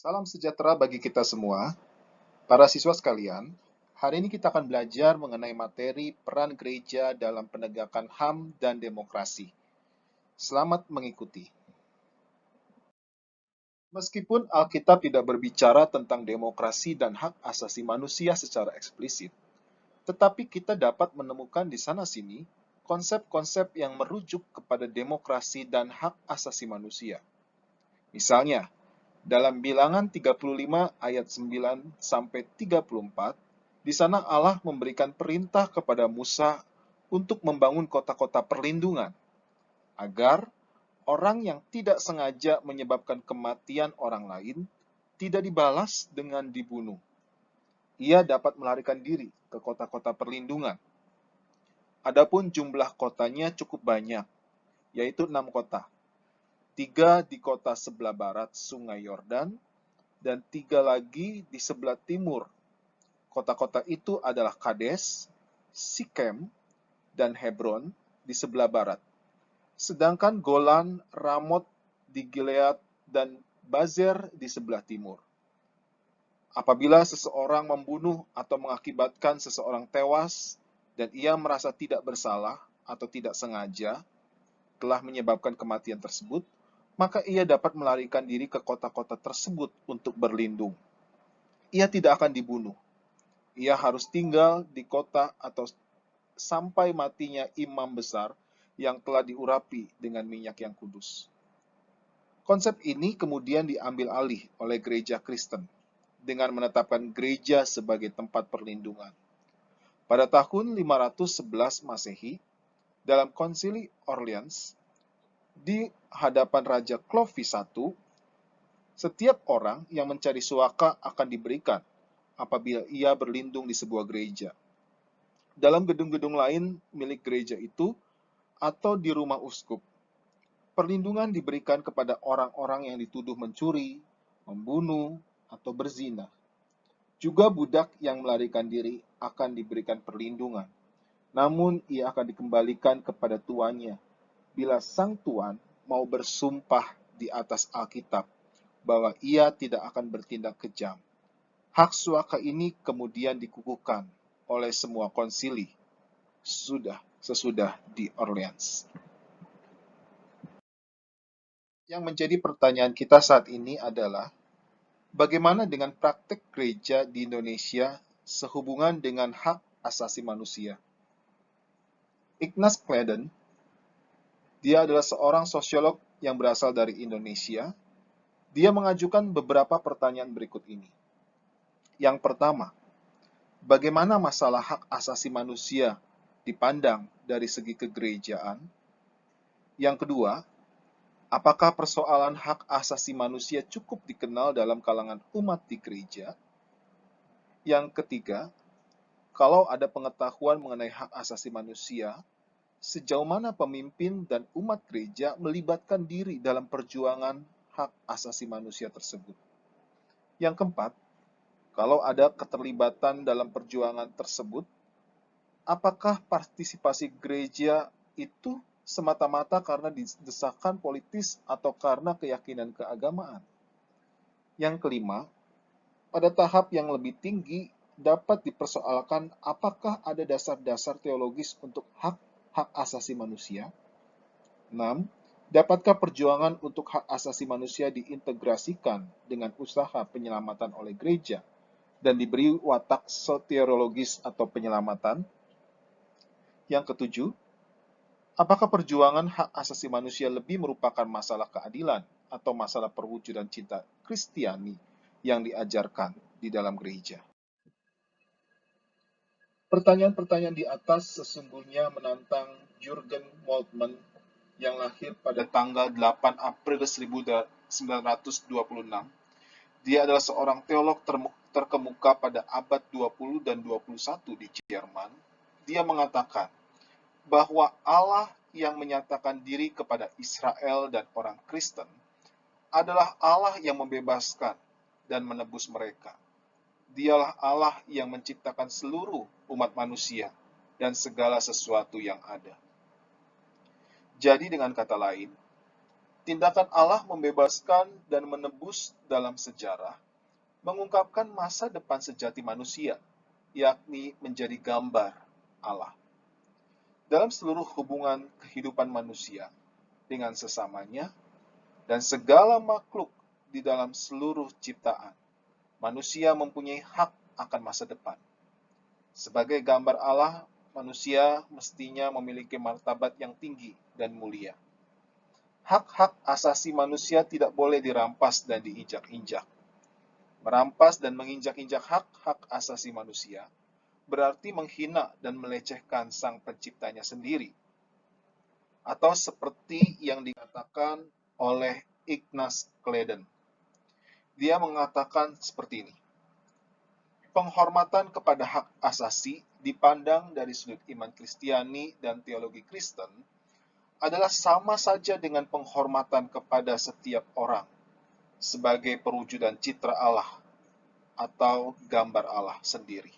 Salam sejahtera bagi kita semua. Para siswa sekalian, hari ini kita akan belajar mengenai materi peran gereja dalam penegakan HAM dan demokrasi. Selamat mengikuti. Meskipun Alkitab tidak berbicara tentang demokrasi dan hak asasi manusia secara eksplisit, tetapi kita dapat menemukan di sana-sini konsep-konsep yang merujuk kepada demokrasi dan hak asasi manusia. Misalnya, dalam Bilangan 35 ayat 9 sampai 34, di sana Allah memberikan perintah kepada Musa untuk membangun kota-kota perlindungan agar orang yang tidak sengaja menyebabkan kematian orang lain tidak dibalas dengan dibunuh. Ia dapat melarikan diri ke kota-kota perlindungan. Adapun jumlah kotanya cukup banyak, yaitu 6 kota. 3 di kota sebelah barat Sungai Yordan, dan 3 lagi di sebelah timur. Kota-kota itu adalah Kades, Sikem, dan Hebron di sebelah barat. Sedangkan Golan, Ramot di Gilead, dan Bazer di sebelah timur. Apabila seseorang membunuh atau mengakibatkan seseorang tewas, dan ia merasa tidak bersalah atau tidak sengaja telah menyebabkan kematian tersebut, maka ia dapat melarikan diri ke kota-kota tersebut untuk berlindung. Ia tidak akan dibunuh. Ia harus tinggal di kota atau sampai matinya imam besar yang telah diurapi dengan minyak yang kudus. Konsep ini kemudian diambil alih oleh gereja Kristen dengan menetapkan gereja sebagai tempat perlindungan. Pada tahun 511 Masehi, dalam konsili Orleans, di hadapan Raja Clovis I, setiap orang yang mencari suaka akan diberikan apabila ia berlindung di sebuah gereja. Dalam gedung-gedung lain milik gereja itu atau di rumah uskup, perlindungan diberikan kepada orang-orang yang dituduh mencuri, membunuh, atau berzina. Juga budak yang melarikan diri akan diberikan perlindungan, namun ia akan dikembalikan kepada tuannya bila sang tuan mau bersumpah di atas Alkitab bahwa ia tidak akan bertindak kejam. Hak suaka ini kemudian dikukuhkan oleh semua konsili sesudah di Orleans. Yang menjadi pertanyaan kita saat ini adalah, bagaimana dengan praktek gereja di Indonesia sehubungan dengan hak asasi manusia? Ignaz Claden, dia adalah seorang sosiolog yang berasal dari Indonesia. Dia mengajukan beberapa pertanyaan berikut ini. Yang pertama, bagaimana masalah hak asasi manusia dipandang dari segi kegerejaan? Yang kedua, apakah persoalan hak asasi manusia cukup dikenal dalam kalangan umat di gereja? Yang ketiga, kalau ada pengetahuan mengenai hak asasi manusia, sejauh mana pemimpin dan umat gereja melibatkan diri dalam perjuangan hak asasi manusia tersebut? Yang keempat, kalau ada keterlibatan dalam perjuangan tersebut, apakah partisipasi gereja itu semata-mata karena desakan politis atau karena keyakinan keagamaan? Yang kelima, pada tahap yang lebih tinggi dapat dipersoalkan apakah ada dasar-dasar teologis untuk hak asasi manusia. 6. Dapatkah perjuangan untuk hak asasi manusia diintegrasikan dengan usaha penyelamatan oleh gereja dan diberi watak soteriologis atau penyelamatan? Yang ketujuh, apakah perjuangan hak asasi manusia lebih merupakan masalah keadilan atau masalah perwujudan cinta Kristiani yang diajarkan di dalam gereja? Pertanyaan-pertanyaan di atas sesungguhnya menantang Jürgen Moltmann yang lahir pada tanggal 8 April 1926. Dia adalah seorang teolog terkemuka pada abad 20 dan 21 di Jerman. Dia mengatakan bahwa Allah yang menyatakan diri kepada Israel dan orang Kristen adalah Allah yang membebaskan dan menebus mereka. Dialah Allah yang menciptakan seluruh umat manusia dan segala sesuatu yang ada. Jadi dengan kata lain, Tindakan Allah membebaskan dan menebus dalam sejarah mengungkapkan masa depan sejati manusia, yakni menjadi gambar Allah. Dalam seluruh hubungan kehidupan manusia dengan sesamanya dan segala makhluk di dalam seluruh ciptaan, manusia mempunyai hak akan masa depan. Sebagai gambar Allah, manusia mestinya memiliki martabat yang tinggi dan mulia. Hak-hak asasi manusia tidak boleh dirampas dan diinjak-injak. Merampas dan menginjak-injak hak-hak asasi manusia berarti menghina dan melecehkan Sang Penciptanya sendiri. Atau seperti yang dikatakan oleh Ignaz Kleiden. Dia mengatakan seperti ini. Penghormatan kepada hak asasi dipandang dari sudut iman Kristiani dan teologi Kristen adalah sama saja dengan penghormatan kepada setiap orang sebagai perwujudan citra Allah atau gambar Allah sendiri.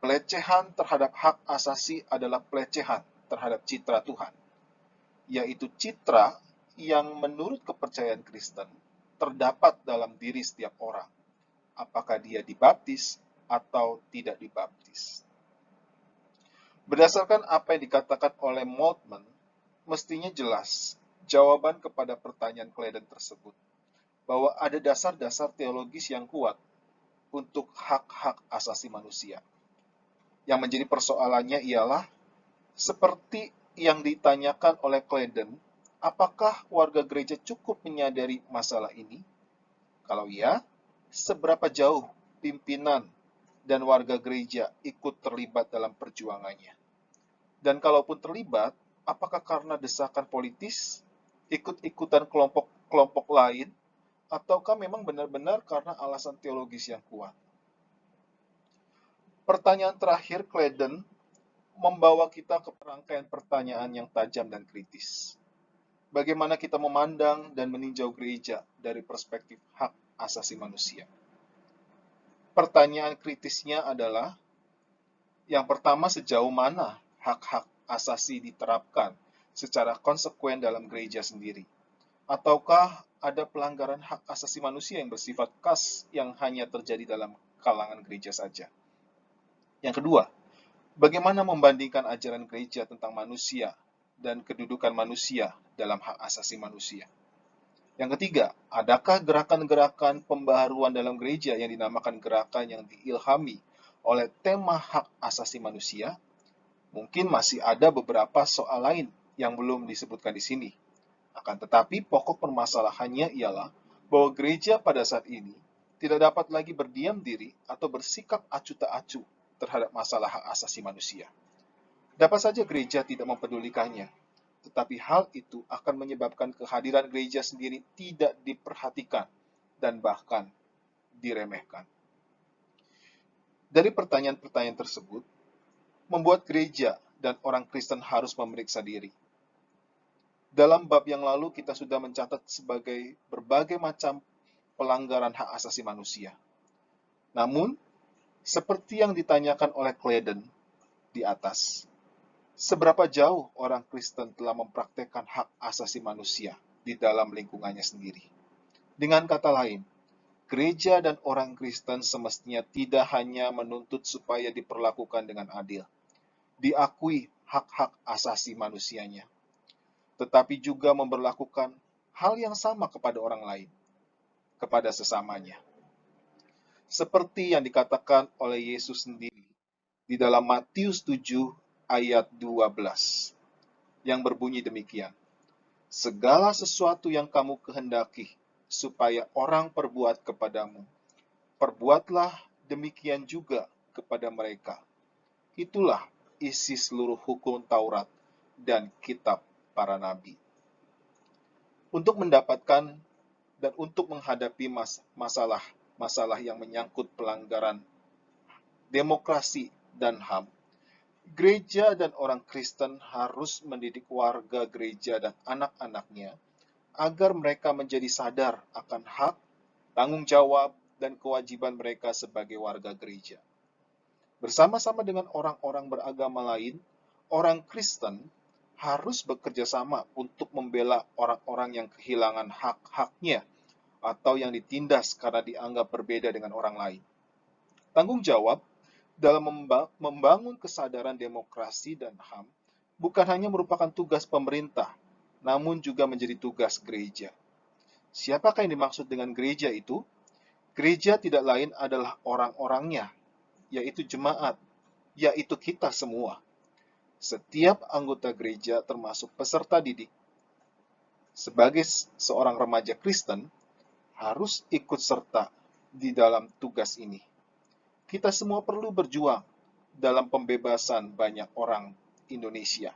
Pelecehan terhadap hak asasi adalah pelecehan terhadap citra Tuhan, yaitu citra yang menurut kepercayaan Kristen terdapat dalam diri setiap orang, apakah dia dibaptis atau tidak dibaptis. Berdasarkan apa yang dikatakan oleh Moltmann, mestinya jelas jawaban kepada pertanyaan Kleiden tersebut, bahwa ada dasar-dasar teologis yang kuat untuk hak-hak asasi manusia. Yang menjadi persoalannya ialah, seperti yang ditanyakan oleh Kleiden, apakah warga gereja cukup menyadari masalah ini? Kalau ya, seberapa jauh pimpinan dan warga gereja ikut terlibat dalam perjuangannya? Dan kalaupun terlibat, apakah karena desakan politis, ikut-ikutan kelompok-kelompok lain, ataukah memang benar-benar karena alasan teologis yang kuat? Pertanyaan terakhir Kleiden membawa kita ke rangkaian pertanyaan yang tajam dan kritis. Bagaimana kita memandang dan meninjau gereja dari perspektif hak asasi manusia? Pertanyaan kritisnya adalah, yang pertama, sejauh mana hak-hak asasi diterapkan secara konsekuen dalam gereja sendiri? Ataukah ada pelanggaran hak asasi manusia yang bersifat khas yang hanya terjadi dalam kalangan gereja saja? Yang kedua, bagaimana membandingkan ajaran gereja tentang manusia dan kedudukan manusia dalam hak asasi manusia? Yang ketiga, adakah gerakan-gerakan pembaharuan dalam gereja yang dinamakan gerakan yang diilhami oleh tema hak asasi manusia? Mungkin masih ada beberapa soal lain yang belum disebutkan di sini. Akan tetapi, pokok permasalahannya ialah bahwa gereja pada saat ini tidak dapat lagi berdiam diri atau bersikap acuh tak acuh terhadap masalah hak asasi manusia. Dapat saja gereja tidak mempedulikannya, tetapi hal itu akan menyebabkan kehadiran gereja sendiri tidak diperhatikan dan bahkan diremehkan. Dari pertanyaan-pertanyaan tersebut, membuat gereja dan orang Kristen harus memeriksa diri. Dalam bab yang lalu kita sudah mencatat sebagai berbagai macam pelanggaran hak asasi manusia. Namun, seperti yang ditanyakan oleh Kleiden di atas, seberapa jauh orang Kristen telah mempraktekkan hak asasi manusia di dalam lingkungannya sendiri? Dengan kata lain, gereja dan orang Kristen semestinya tidak hanya menuntut supaya diperlakukan dengan adil, diakui hak-hak asasi manusianya, tetapi juga memberlakukan hal yang sama kepada orang lain, kepada sesamanya. Seperti yang dikatakan oleh Yesus sendiri di dalam Matius 7 ayat 12, yang berbunyi demikian, segala sesuatu yang kamu kehendaki supaya orang perbuat kepadamu, perbuatlah demikian juga kepada mereka. Itulah isi seluruh hukum Taurat dan kitab para nabi. Untuk mendapatkan dan untuk menghadapi masalah yang menyangkut pelanggaran demokrasi dan HAM, gereja dan orang Kristen harus mendidik warga gereja dan anak-anaknya agar mereka menjadi sadar akan hak, tanggung jawab, dan kewajiban mereka sebagai warga gereja. Bersama-sama dengan orang-orang beragama lain, orang Kristen harus bekerja sama untuk membela orang-orang yang kehilangan hak-haknya atau yang ditindas karena dianggap berbeda dengan orang lain. Tanggung jawab dalam membangun kesadaran demokrasi dan HAM bukan hanya merupakan tugas pemerintah, namun juga menjadi tugas gereja. Siapakah yang dimaksud dengan gereja itu? Gereja tidak lain adalah orang-orangnya, yaitu jemaat, yaitu kita semua. Setiap anggota gereja termasuk peserta didik, sebagai seorang remaja Kristen, harus ikut serta di dalam tugas ini. Kita semua perlu berjuang dalam pembebasan banyak orang Indonesia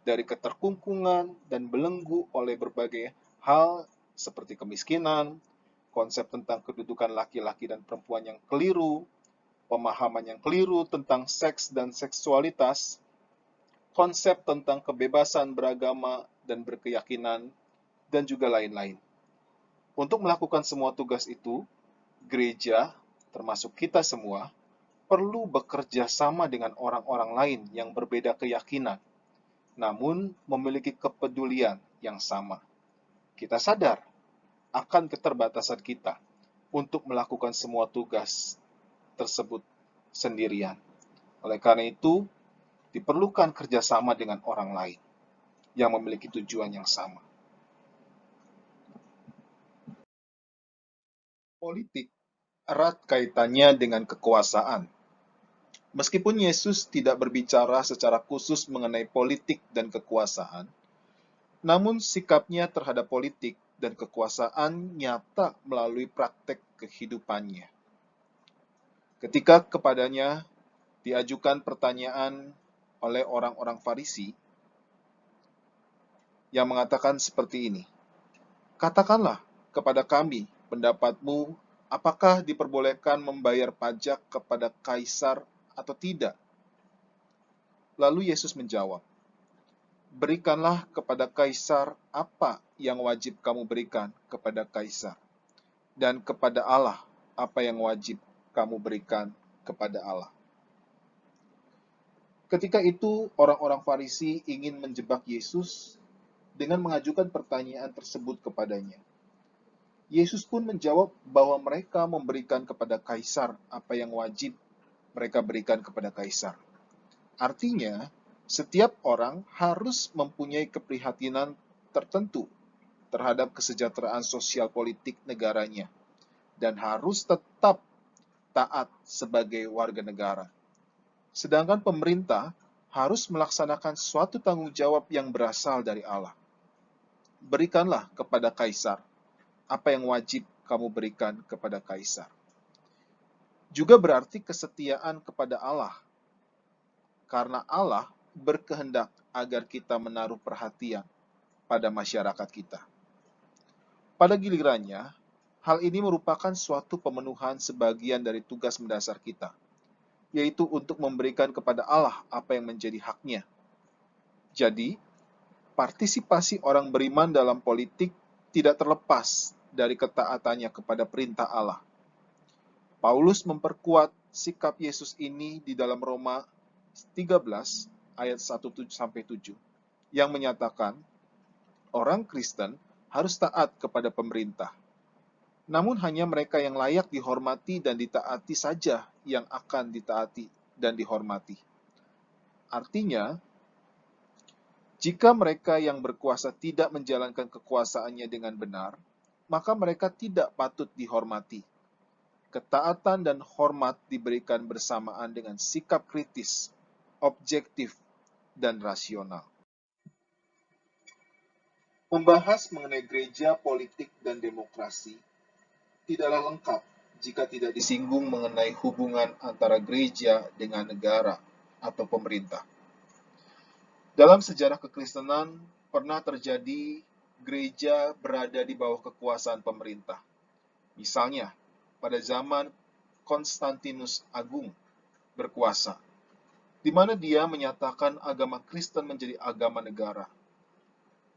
dari keterkungkungan dan belenggu oleh berbagai hal seperti kemiskinan, konsep tentang kedudukan laki-laki dan perempuan yang keliru, pemahaman yang keliru tentang seks dan seksualitas, konsep tentang kebebasan beragama dan berkeyakinan, dan juga lain-lain. Untuk melakukan semua tugas itu, gereja, termasuk kita semua, perlu bekerja sama dengan orang-orang lain yang berbeda keyakinan, namun memiliki kepedulian yang sama. Kita sadar akan keterbatasan kita untuk melakukan semua tugas tersebut sendirian. Oleh karena itu, diperlukan kerjasama dengan orang lain yang memiliki tujuan yang sama. Politik erat kaitannya dengan kekuasaan. Meskipun Yesus tidak berbicara secara khusus mengenai politik dan kekuasaan, namun sikapnya terhadap politik dan kekuasaan nyata melalui praktek kehidupannya. Ketika kepadanya diajukan pertanyaan oleh orang-orang Farisi yang mengatakan seperti ini, "Katakanlah kepada kami pendapatmu, apakah diperbolehkan membayar pajak kepada kaisar atau tidak?" Lalu Yesus menjawab, "Berikanlah kepada kaisar apa yang wajib kamu berikan kepada kaisar, dan kepada Allah apa yang wajib kamu berikan kepada Allah." Ketika itu, orang-orang Farisi ingin menjebak Yesus dengan mengajukan pertanyaan tersebut kepadanya. Yesus pun menjawab bahwa mereka memberikan kepada kaisar apa yang wajib mereka berikan kepada kaisar. Artinya, setiap orang harus mempunyai keprihatinan tertentu terhadap kesejahteraan sosial politik negaranya dan harus tetap taat sebagai warga negara. Sedangkan pemerintah harus melaksanakan suatu tanggung jawab yang berasal dari Allah. Berikanlah kepada kaisar apa yang wajib kamu berikan kepada kaisar. Juga berarti kesetiaan kepada Allah, karena Allah berkehendak agar kita menaruh perhatian pada masyarakat kita. Pada gilirannya, hal ini merupakan suatu pemenuhan sebagian dari tugas mendasar kita, yaitu untuk memberikan kepada Allah apa yang menjadi haknya. Jadi, partisipasi orang beriman dalam politik tidak terlepas dari ketaatannya kepada perintah Allah. Paulus memperkuat sikap Yesus ini di dalam Roma 13 ayat 1-7 yang menyatakan orang Kristen harus taat kepada pemerintah. Namun hanya mereka yang layak dihormati dan ditaati saja yang akan ditaati dan dihormati. Artinya, jika mereka yang berkuasa tidak menjalankan kekuasaannya dengan benar, maka mereka tidak patut dihormati. Ketaatan dan hormat diberikan bersamaan dengan sikap kritis, objektif, dan rasional. Membahas mengenai gereja, politik, dan demokrasi tidaklah lengkap jika tidak disinggung mengenai hubungan antara gereja dengan negara atau pemerintah. Dalam sejarah kekristenan, pernah terjadi gereja berada di bawah kekuasaan pemerintah. Misalnya, pada zaman Konstantinus Agung berkuasa, di mana dia menyatakan agama Kristen menjadi agama negara.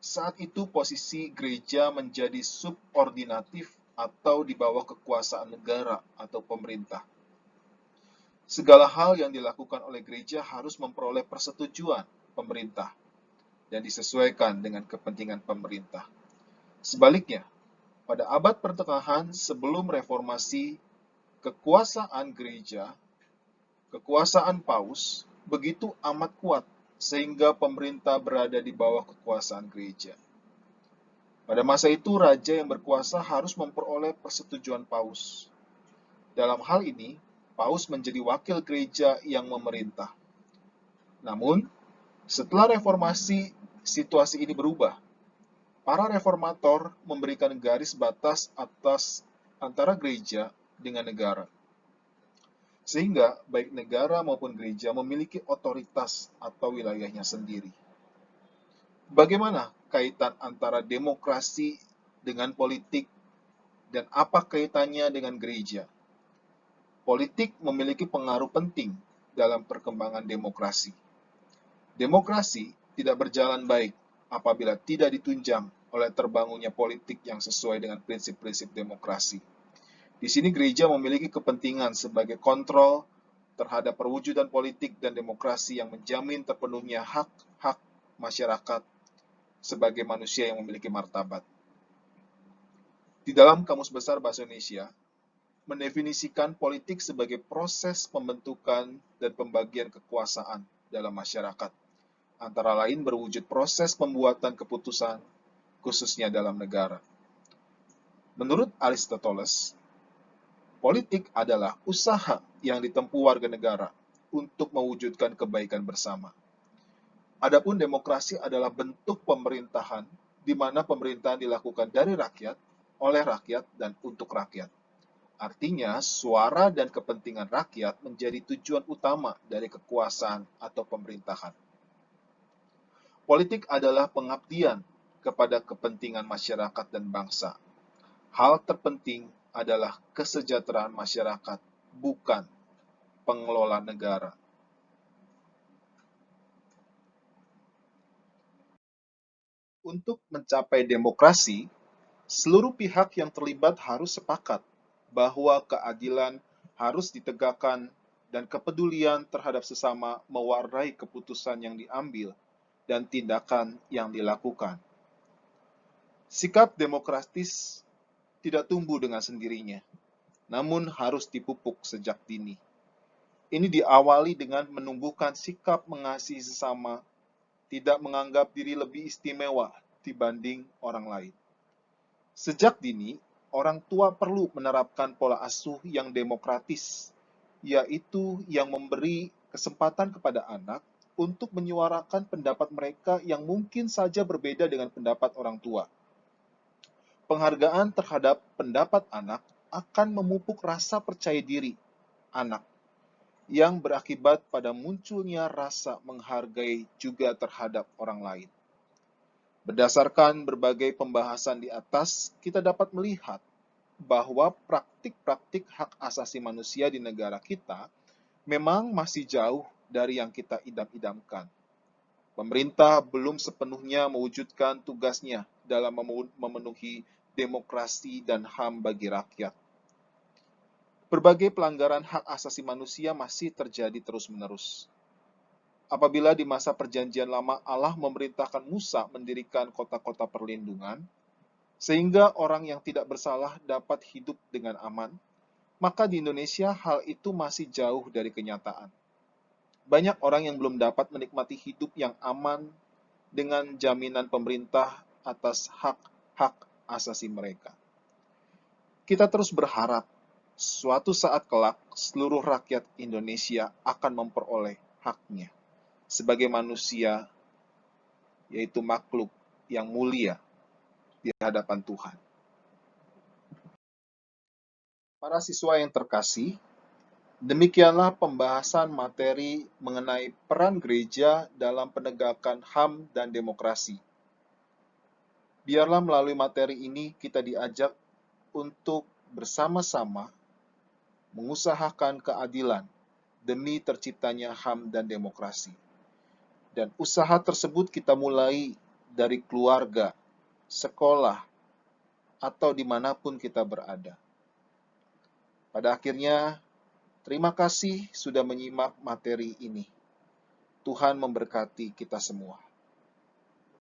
Saat itu posisi gereja menjadi subordinatif atau di bawah kekuasaan negara atau pemerintah. Segala hal yang dilakukan oleh gereja harus memperoleh persetujuan pemerintah. dan disesuaikan dengan kepentingan pemerintah. Sebaliknya, pada abad pertengahan sebelum reformasi, kekuasaan gereja, kekuasaan paus, begitu amat kuat sehingga pemerintah berada di bawah kekuasaan gereja. Pada masa itu, raja yang berkuasa harus memperoleh persetujuan paus. Dalam hal ini, paus menjadi wakil gereja yang memerintah. Namun, setelah reformasi, situasi ini berubah. Para reformator memberikan garis batas atas antara gereja dengan negara. Sehingga baik negara maupun gereja memiliki otoritas atau wilayahnya sendiri. Bagaimana kaitan antara demokrasi dengan politik dan apa kaitannya dengan gereja? Politik memiliki pengaruh penting dalam perkembangan demokrasi. Demokrasi tidak berjalan baik apabila tidak ditunjang oleh terbangunnya politik yang sesuai dengan prinsip-prinsip demokrasi. Di sini gereja memiliki kepentingan sebagai kontrol terhadap perwujudan politik dan demokrasi yang menjamin terpenuhnya hak-hak masyarakat sebagai manusia yang memiliki martabat. Di dalam Kamus Besar Bahasa Indonesia, mendefinisikan politik sebagai proses pembentukan dan pembagian kekuasaan dalam masyarakat, antara lain berwujud proses pembuatan keputusan, khususnya dalam negara. Menurut Aristoteles, politik adalah usaha yang ditempuh warga negara untuk mewujudkan kebaikan bersama. Adapun demokrasi adalah bentuk pemerintahan di mana pemerintahan dilakukan dari rakyat, oleh rakyat, dan untuk rakyat. Artinya, suara dan kepentingan rakyat menjadi tujuan utama dari kekuasaan atau pemerintahan. Politik adalah pengabdian kepada kepentingan masyarakat dan bangsa. Hal terpenting adalah kesejahteraan masyarakat, bukan pengelola negara. Untuk mencapai demokrasi, seluruh pihak yang terlibat harus sepakat bahwa keadilan harus ditegakkan dan kepedulian terhadap sesama mewarnai keputusan yang diambil dan tindakan yang dilakukan. Sikap demokratis tidak tumbuh dengan sendirinya, namun harus dipupuk sejak dini. Ini diawali dengan menumbuhkan sikap mengasihi sesama, tidak menganggap diri lebih istimewa dibanding orang lain. Sejak dini, orang tua perlu menerapkan pola asuh yang demokratis, yaitu yang memberi kesempatan kepada anak untuk menyuarakan pendapat mereka yang mungkin saja berbeda dengan pendapat orang tua. Penghargaan terhadap pendapat anak akan memupuk rasa percaya diri anak, yang berakibat pada munculnya rasa menghargai juga terhadap orang lain. Berdasarkan berbagai pembahasan di atas, kita dapat melihat bahwa praktik-praktik hak asasi manusia di negara kita memang masih jauh dari yang kita idam-idamkan. Pemerintah belum sepenuhnya mewujudkan tugasnya dalam memenuhi demokrasi dan HAM bagi rakyat. Berbagai pelanggaran hak asasi manusia masih terjadi terus-menerus. Apabila di masa Perjanjian Lama Allah memerintahkan Musa mendirikan kota-kota perlindungan, sehingga orang yang tidak bersalah dapat hidup dengan aman, maka di Indonesia hal itu masih jauh dari kenyataan. Banyak orang yang belum dapat menikmati hidup yang aman dengan jaminan pemerintah atas hak-hak asasi mereka. Kita terus berharap suatu saat kelak seluruh rakyat Indonesia akan memperoleh haknya sebagai manusia, yaitu makhluk yang mulia di hadapan Tuhan. Para siswa yang terkasih, demikianlah pembahasan materi mengenai peran gereja dalam penegakan HAM dan demokrasi. Biarlah melalui materi ini kita diajak untuk bersama-sama mengusahakan keadilan demi terciptanya HAM dan demokrasi. Dan usaha tersebut kita mulai dari keluarga, sekolah, atau dimanapun kita berada. Pada akhirnya, terima kasih sudah menyimak materi ini. Tuhan memberkati kita semua.